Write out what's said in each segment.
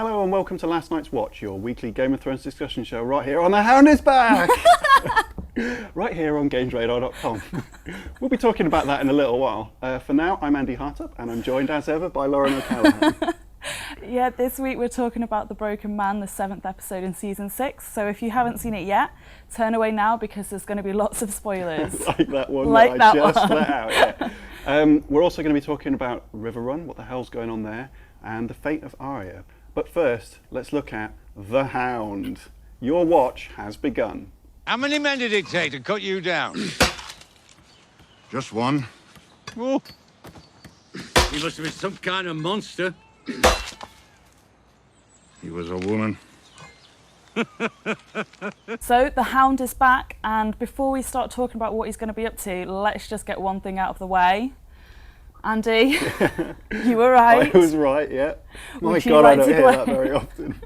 Hello and welcome to Last Night's Watch, your weekly Game of Thrones discussion show right here on The Hound is Back! Right here on GamesRadar.com. We'll be talking about that in a little while. For now, I'm Andy Hartup and I'm joined as ever by Lauren O'Callaghan. Yeah, this week we're talking about The Broken Man, the 7th episode in Season 6. So if you haven't seen it yet, turn away now because there's going to be lots of spoilers. Like that one that I just let out, yeah. We're also going to be talking about Riverrun, what the hell's going on there, and the fate of Arya. But first, let's look at The Hound. Your watch has begun. How many men did it take to cut you down? Just one. Oh. He must have been some kind of monster. He was a woman. So the Hound is back, and before we start talking about what he's going to be up to, let's just get one thing out of the way. Andy, you were right. I was right, yeah. My Would you God, I like don't to hear go that very often.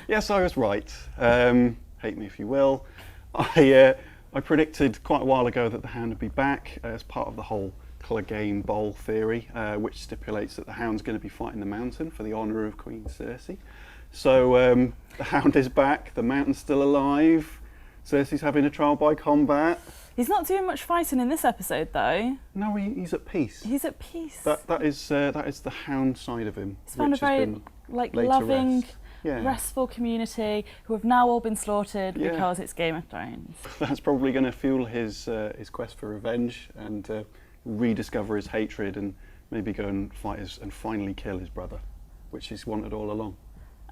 Yes, I was right. Hate me if you will. I predicted quite a while ago that the Hound would be back as part of the whole Clegane Bowl theory, which stipulates that the Hound's going to be fighting the Mountain for the honour of Queen Cersei. So the Hound is back, the Mountain's still alive, Cersei's having a trial by combat. He's not doing much fighting in this episode, though. No, he's at peace. He's at peace. That is the Hound side of him. He's found a very loving, restful community who have now all been slaughtered because it's Game of Thrones. That's probably going to fuel his quest for revenge and rediscover his hatred and maybe go and fight and finally kill his brother, which he's wanted all along.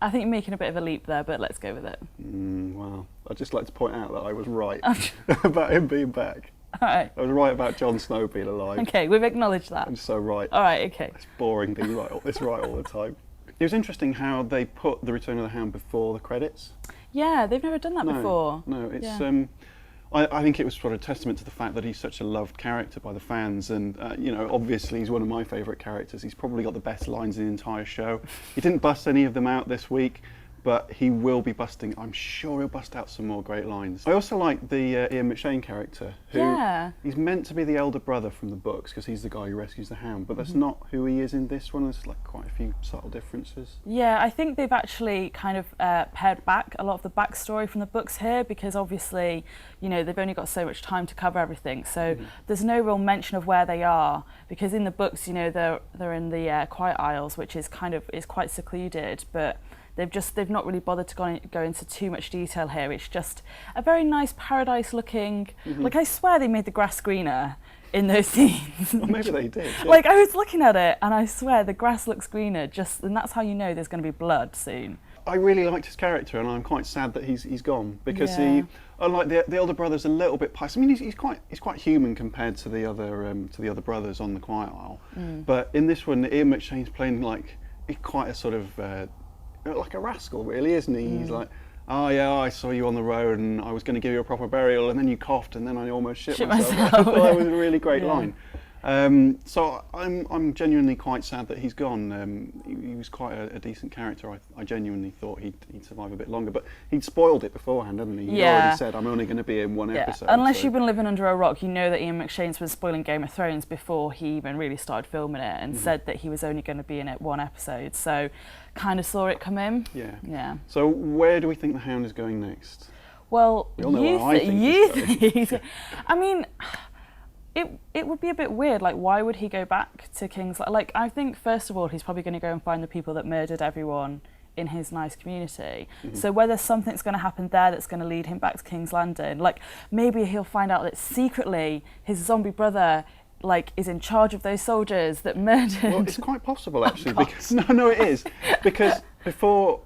I think you're making a bit of a leap there, but let's go with it. Well, I'd just like to point out that I was right about him being back. All right. I was right about Jon Snow being alive. Okay, we've acknowledged that. I'm so right. All right, okay. It's boring being right all the time. It was interesting how they put The Return of the Hound before the credits. Yeah, they've never done that before. No, it's... Yeah. I think it was sort of a testament to the fact that he's such a loved character by the fans, and obviously he's one of my favourite characters. He's probably got the best lines in the entire show. He didn't bust any of them out this week, but he will be busting. I'm sure he'll bust out some more great lines. I also like the Ian McShane character, who he's meant to be the elder brother from the books because he's the guy who rescues the Hound, but that's not who he is in this one. There's like quite a few subtle differences. Yeah, I think they've actually kind of pared back a lot of the backstory from the books here because obviously, they've only got so much time to cover everything. So there's no real mention of where they are because in the books, they're in the Quiet Isles, which is quite secluded, but they've not really bothered to go into too much detail here. It's just a very nice paradise looking. Like I swear they made the grass greener in those scenes. Well, maybe they did. Yeah. Like I was looking at it and I swear the grass looks greener. And that's how you know there's going to be blood soon. I really liked his character, and I'm quite sad that he's gone because he, unlike the older brother's, a little bit pious. I mean, he's quite human compared to the other brothers on the Quiet Isle. But in this one, Ian McShane's playing like quite a sort of like a rascal, really, isn't he? He's like, oh yeah, I saw you on the road, and I was going to give you a proper burial, and then you coughed, and then I almost shit myself. I thought that was a really great line. So I'm genuinely quite sad that he's gone. He was quite a decent character. I genuinely thought he'd survive a bit longer, but he'd spoiled it beforehand, hadn't he? He already said, I'm only going to be in one episode. Unless you've been living under a rock, you know that Ian McShane's been spoiling Game of Thrones before he even really started filming it and said that he was only going to be in it one episode. So kind of saw it come in. Yeah. So where do we think the Hound is going next? Well, you think I mean... It would be a bit weird, like why would he go back to King's Landing? Like I think first of all he's probably going to go and find the people that murdered everyone in his nice community. So whether something's going to happen there that's going to lead him back to King's Landing, like maybe he'll find out that secretly his zombie brother is in charge of those soldiers that murdered. Well, it's quite possible actually because it is because before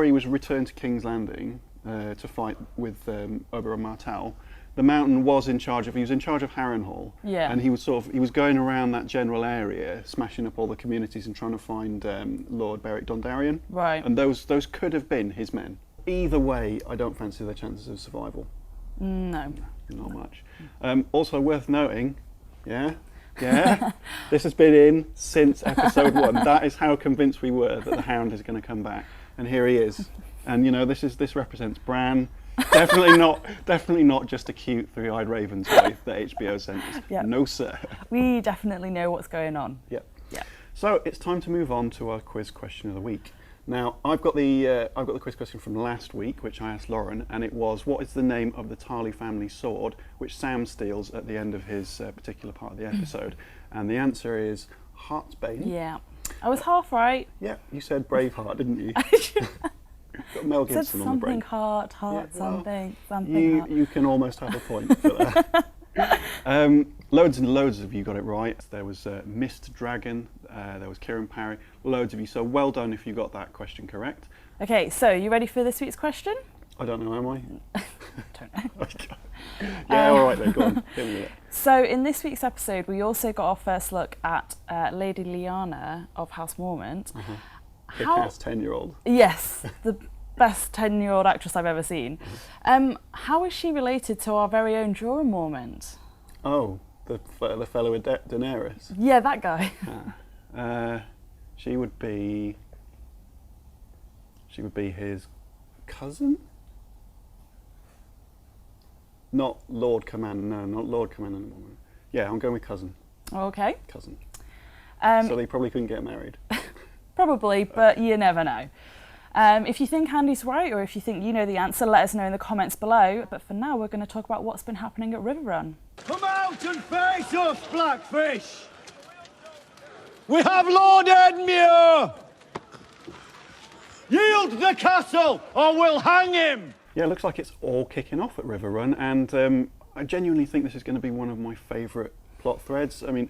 he was returned to King's Landing to fight with Oberyn Martell, the Mountain was in charge of Harrenhal, and he was going around that general area, smashing up all the communities and trying to find Lord Beric Dondarrion. Right. And those could have been his men. Either way, I don't fancy their chances of survival. No. Not much. Also worth noting, this has been in since episode 1. That is how convinced we were that the Hound is going to come back, and here he is. And this represents Bran. Definitely not just a cute three-eyed Ravens wife that HBO sent us. Yep. No, sir. We definitely know what's going on. Yep. So it's time to move on to our quiz question of the week. Now, I've got the quiz question from last week, which I asked Lauren, and it was, what is the name of the Tarley family sword which Sam steals at the end of his particular part of the episode? And the answer is Heartsbane. Yeah. I was half right. Yeah, you said Braveheart, didn't you? Got Mel Said Gibson on the brain. something heart, Yeah, something heart. You can almost have a point for that. Loads and loads of you got it right. There was Mist Dragon, there was Kieran Parry, loads of you. So well done if you got that question correct. Okay, so you ready for this week's question? I don't know, am I? Don't know. Yeah, all right then, go on. Hit me with it. So in this week's episode, we also got our first look at Lady Lyanna of House Mormont. Kick-ass 10-year-old. Yes, the best 10-year-old actress I've ever seen. How is she related to our very own Jorah Mormont? Oh, the fellow with Daenerys. Yeah, that guy. She would be his cousin? Not Lord Commander, no, not Lord Commander. Yeah, I'm going with cousin. Okay. Cousin. So they probably couldn't get married. Probably, but you never know. If you think Andy's right, or if you think you know the answer, let us know in the comments below. But for now, we're going to talk about what's been happening at Riverrun. Come out and face us, Blackfish! We have Lord Edmure! Yield the castle, or we'll hang him! Yeah, it looks like it's all kicking off at Riverrun, and I genuinely think this is going to be one of my favourite plot threads. I mean,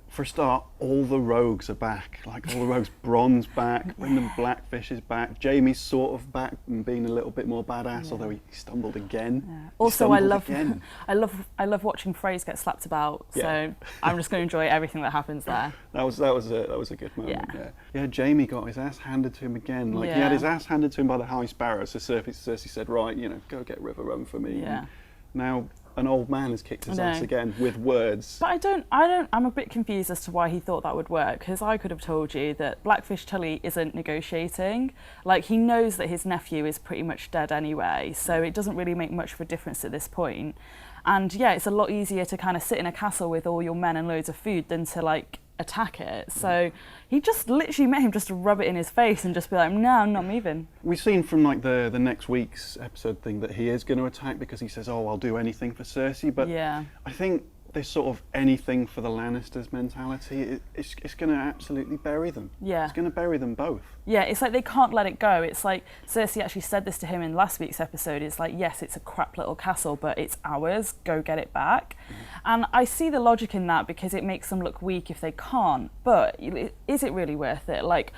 for a start, all the rogues are back. Like, all the rogues, Bron's back, Brendan Blackfish is back, Jamie's sort of back and being a little bit more badass, although he stumbled again. Yeah. Also, I love watching Freys get slapped about. So I'm just going to enjoy everything that happens there. That was a good moment. Yeah, Jamie got his ass handed to him again. Like, he had his ass handed to him by the High Sparrow. So Cersei said, right, go get Riverrun for me. Yeah. And now an old man has kicked his ass again with words. But I'm a bit confused as to why he thought that would work, because I could have told you that Blackfish Tully isn't negotiating. Like, he knows that his nephew is pretty much dead anyway, so it doesn't really make much of a difference at this point. And yeah, it's a lot easier to kind of sit in a castle with all your men and loads of food than to like attack it. So he just literally met him just to rub it in his face and just be like, no, I'm not moving. We've seen from like the next week's episode thing that he is going to attack because he says, oh, I'll do anything for Cersei. But yeah, I think this sort of anything for the Lannisters mentality, it's going to absolutely bury them. Yeah. It's going to bury them both. Yeah, it's like they can't let it go. It's like Cersei actually said this to him in last week's episode. It's like, yes, it's a crap little castle, but it's ours. Go get it back. And I see the logic in that because it makes them look weak if they can't. But is it really worth it? Like,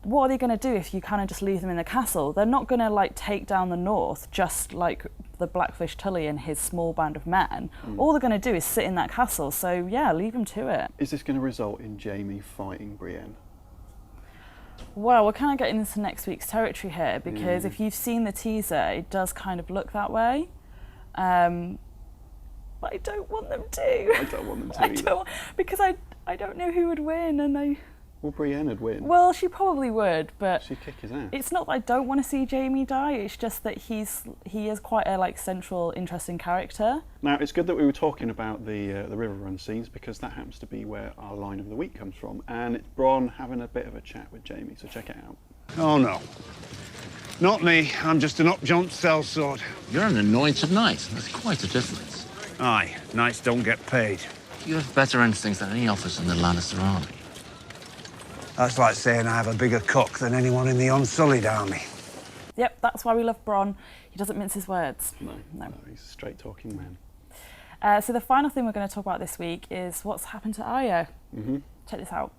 what are they going to do if you kind of just leave them in the castle? They're not going to like take down the north just like the Blackfish Tully and his small band of men. All they're going to do is sit in that castle. So yeah, leave them to it. Is this going to result in Jamie fighting Brienne? Well, we're kind of getting into next week's territory here because if you've seen the teaser, it does kind of look that way. But I don't want them to. I don't want them to because I don't know who would win, and Well, Brienne would win. Well, she probably would, but she'd kick his ass. It's not that I don't want to see Jamie die. It's just that he is quite a like central, interesting character. Now, it's good that we were talking about the Riverrun scenes because that happens to be where our line of the week comes from, and it's Bronn having a bit of a chat with Jamie. So check it out. Oh no, not me. I'm just an up-jump sellsword. You're an anointed knight. That's quite a difference. Aye, knights don't get paid. You have better instincts than any officer in the Lannister army. That's like saying I have a bigger cock than anyone in the Unsullied army. Yep, that's why we love Bronn. He doesn't mince his words. No, he's a straight-talking man. So the final thing we're going to talk about this week is what's happened to Arya. Check this out.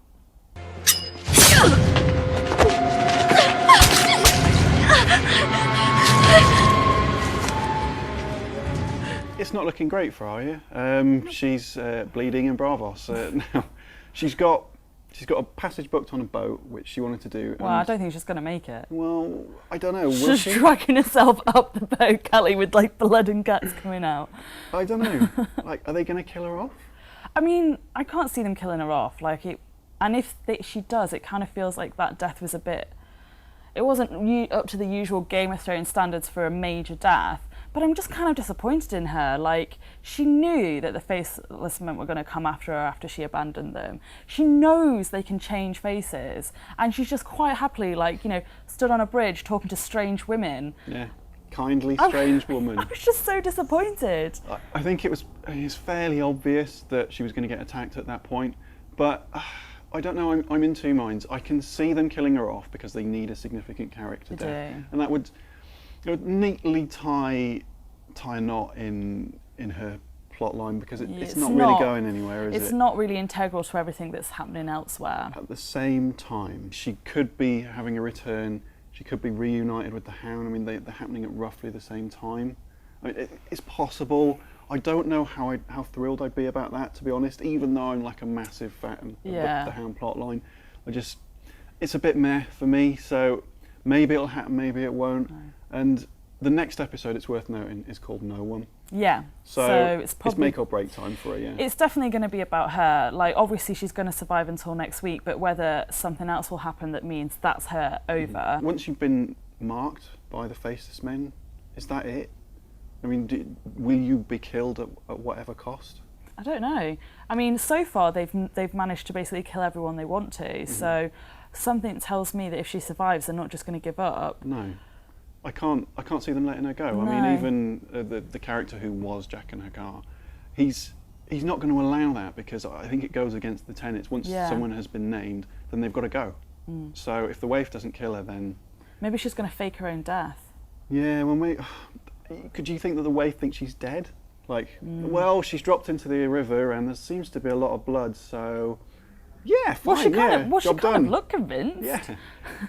It's not looking great for Arya. She's bleeding in Braavos. Now, she's got a passage booked on a boat, which she wanted to do. Well, I don't think she's going to make it. Well, I don't know. She's just dragging herself up the boat, Kelly, with like blood and guts coming out. I don't know. Like, are they going to kill her off? I mean, I can't see them killing her off. Like it, and if she does, it kind of feels like that death was a bit. It wasn't up to the usual Game of Thrones standards for a major death, But I'm just kind of disappointed in her. Like, she knew that the Faceless Men were going to come after her after she abandoned them. She knows they can change faces, and she's just quite happily, like, you know, stood on a bridge talking to strange women. Yeah, kindly strange woman. I was just so disappointed. I think it was fairly obvious that she was going to get attacked at that point, but I don't know. I'm in two minds. I can see them killing her off because they need a significant character death, and that would, it would neatly tie a knot in her plot line, because it's not really going anywhere, is it? It's not really integral to everything that's happening elsewhere. At the same time, she could be having a return. She could be reunited with the Hound. I mean, they're happening at roughly the same time. I mean, it's possible. I don't know how thrilled I'd be about that, to be honest, even though I'm like a massive fan of the Hound plotline. It's a bit meh for me, so maybe it'll happen, maybe it won't. No. And the next episode, it's worth noting, is called No One. Yeah. So it's make or break time for her, yeah. It's definitely going to be about her. Like, obviously she's going to survive until next week, but whether something else will happen that means that's her over. Once you've been marked by the Faceless Men, is that it? I mean, will you be killed at whatever cost? I don't know. I mean, so far they've managed to basically kill everyone they want to. So something tells me that if she survives, they're not just going to give up. No, I can't see them letting her go. No. I mean, even the character who was Jack and Hagar, he's not going to allow that, because I think it goes against the tenets. Once someone has been named, then they've got to go. So if the waif doesn't kill her, then maybe she's going to fake her own death. Yeah, could you think that the waif thinks she's dead? Like, well, she's dropped into the river and there seems to be a lot of blood, so yeah, fine, she kind of looked convinced. Yeah,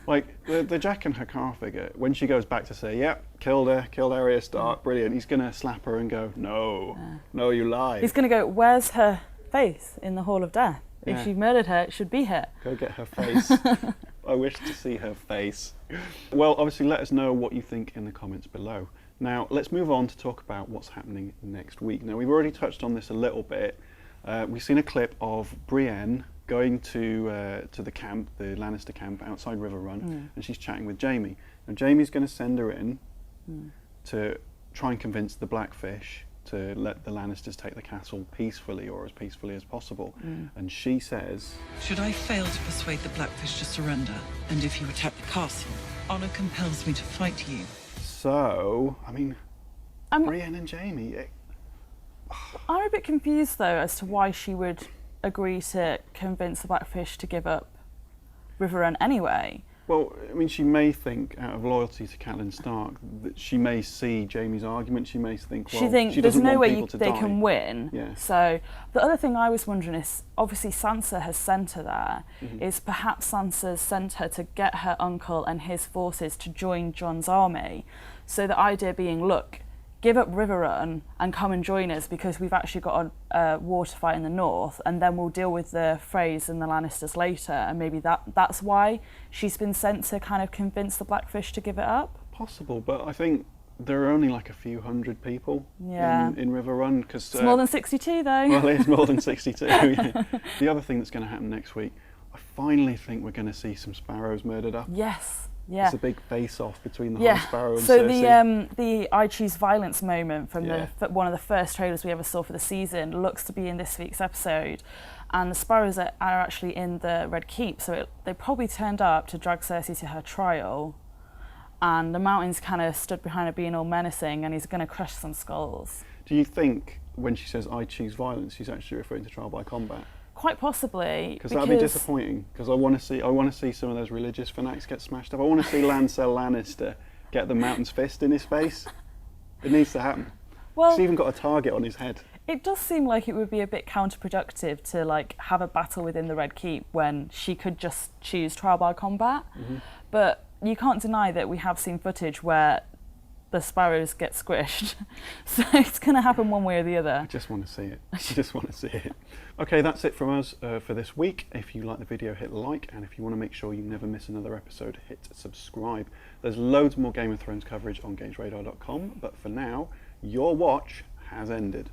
like the Jack and Hagar figure, when she goes back to say, yep, killed Arya Stark, brilliant, he's going to slap her and go, no, you lied. He's going to go, where's her face in the Hall of Death? If she murdered her, it should be here. Go get her face. I wish to see her face. Well, obviously, let us know what you think in the comments below. Now, let's move on to talk about what's happening next week. Now, we've already touched on this a little bit. We've seen a clip of Brienne going to the camp, the Lannister camp outside Riverrun, and she's chatting with Jaime. Now, Jaime's going to send her in to try and convince the Blackfish to let the Lannisters take the castle peacefully, or as peacefully as possible. And she says, should I fail to persuade the Blackfish to surrender, and if you attack the castle, honor compels me to fight you. So, I mean, Brienne and Jaime. I'm a bit confused, though, as to why she would agree to convince the Blackfish to give up Riverrun anyway. Well, I mean, she may think, out of loyalty to Catelyn Stark, that she may see Jaime's argument. She may think, well, there's no way they die. can win. Yeah. So the other thing I was wondering is, obviously Sansa has sent her there. Is perhaps Sansa sent her to get her uncle and his forces to join Jon's army. So the idea being, look, give up Riverrun and come and join us, because we've actually got a war to fight in the north, and then we'll deal with the Freys and the Lannisters later. And maybe that's why she's been sent to kind of convince the Blackfish to give it up. Possible, but I think there are only like a few hundred people in Riverrun. It's more than 62, though. Well, it's more than 62. Yeah. The other thing that's going to happen next week, I finally think we're going to see some sparrows murdered up. Yes. Yeah. It's a big face-off between the High Sparrow and so Cersei. the I choose violence moment from one of the first trailers we ever saw for the season looks to be in this week's episode, and the sparrows are actually in the Red Keep, so they probably turned up to drag Cersei to her trial, and the Mountain's kind of stood behind her being all menacing, and he's going to crush some skulls. Do you think when she says I choose violence, she's actually referring to trial by combat? Quite possibly, because that'd be disappointing. Because I want to see some of those religious fanatics get smashed up. I want to see Lancel Lannister get the Mountain's fist in his face. It needs to happen. Well, he's even got a target on his head. It does seem like it would be a bit counterproductive to like have a battle within the Red Keep when she could just choose trial by combat. But you can't deny that we have seen footage where the sparrows get squished. So it's going to happen one way or the other. I just want to see it. I just want to see it. Okay, that's it from us for this week. If you like the video, hit like, and if you want to make sure you never miss another episode, hit subscribe. There's loads more Game of Thrones coverage on GamesRadar.com, but for now, your watch has ended.